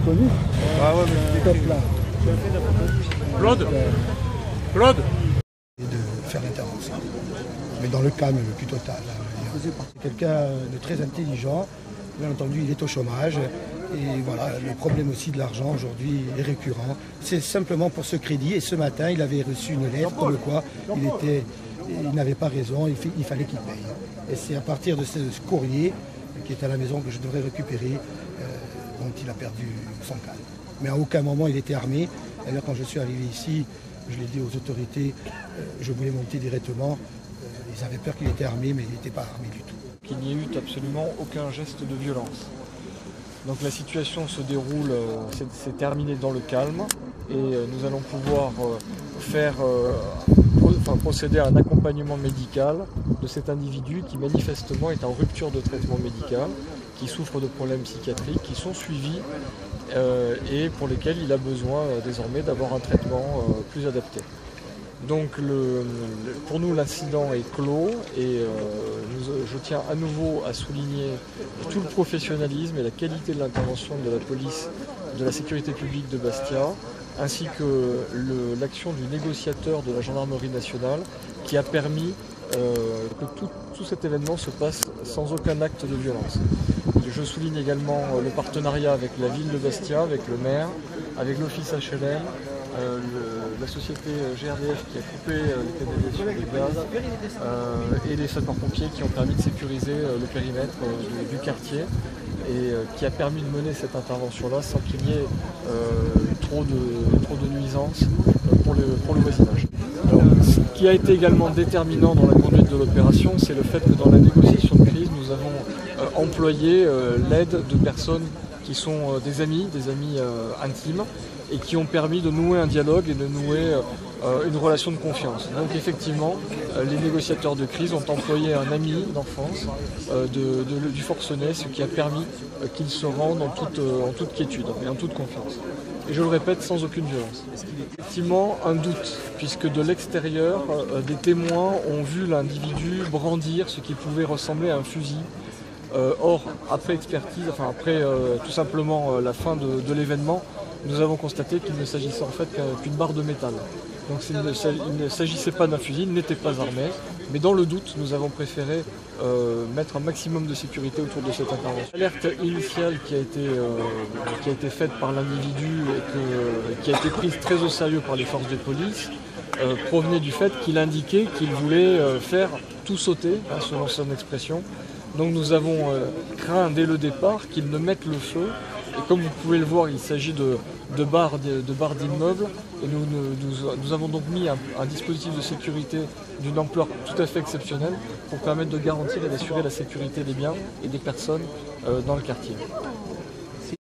connu. Ah ouais, mais Top là. Claude Claude Et de faire l'intervention. Mais dans le calme le plus total. C'est quelqu'un de très intelligent. Bien entendu, il est au chômage. Et voilà, le problème aussi de l'argent aujourd'hui est récurrent. C'est simplement pour ce crédit. Et ce matin, il avait reçu une lettre comme quoi il n'avait pas raison, il fallait qu'il paye. Et c'est à partir de ce courrier qui est à la maison que je devrais récupérer dont il a perdu son calme. Mais à aucun moment il était armé. D'ailleurs, quand je suis arrivé ici, je l'ai dit aux autorités, je voulais monter directement. Ils avaient peur qu'il était armé, mais il n'était pas armé du tout. Qu'il n'y ait eu absolument aucun geste de violence. Donc la situation se déroule, c'est terminé dans le calme et nous allons pouvoir procéder à un accompagnement médical de cet individu qui manifestement est en rupture de traitement médical, qui souffre de problèmes psychiatriques qui sont suivis et pour lesquels il a besoin désormais d'avoir un traitement plus adapté. Donc pour nous l'incident est clos et je tiens à nouveau à souligner tout le professionnalisme et la qualité de l'intervention de la police de la sécurité publique de Bastia ainsi que l'action du négociateur de la gendarmerie nationale qui a permis que tout cet événement se passe sans aucun acte de violence. Je souligne également le partenariat avec la ville de Bastia, avec le maire, avec l'office HLM, la société GRDF qui a coupé les canalisations de gaz et les sapeurs-pompiers qui ont permis de sécuriser le périmètre du quartier et qui a permis de mener cette intervention-là sans qu'il y ait trop de nuisances pour le voisinage. Alors, ce qui a été également déterminant dans la conduite de l'opération, c'est le fait que dans la négociation de crise, nous avons employé l'aide de personnes qui sont des amis intimes, et qui ont permis de nouer un dialogue et de nouer une relation de confiance. Donc effectivement, les négociateurs de crise ont employé un ami d'enfance du forcené, ce qui a permis qu'il se rende en toute quiétude et en toute confiance. Et je le répète, sans aucune violence. Effectivement, un doute, puisque de l'extérieur, des témoins ont vu l'individu brandir ce qui pouvait ressembler à un fusil. Or, après expertise, après tout simplement la fin de l'événement, nous avons constaté qu'il ne s'agissait en fait qu'une barre de métal. Donc il ne s'agissait pas d'un fusil, il n'était pas armé, mais dans le doute, nous avons préféré mettre un maximum de sécurité autour de cette intervention. L'alerte initiale qui a été faite par l'individu et qui a été prise très au sérieux par les forces de police provenait du fait qu'il indiquait qu'il voulait faire tout sauter, selon son expression. Donc nous avons craint dès le départ qu'il ne mette le feu. Et comme vous pouvez le voir, il s'agit de barres d'immeubles. Et nous avons donc mis un dispositif de sécurité d'une ampleur tout à fait exceptionnelle pour permettre de garantir et d'assurer la sécurité des biens et des personnes dans le quartier.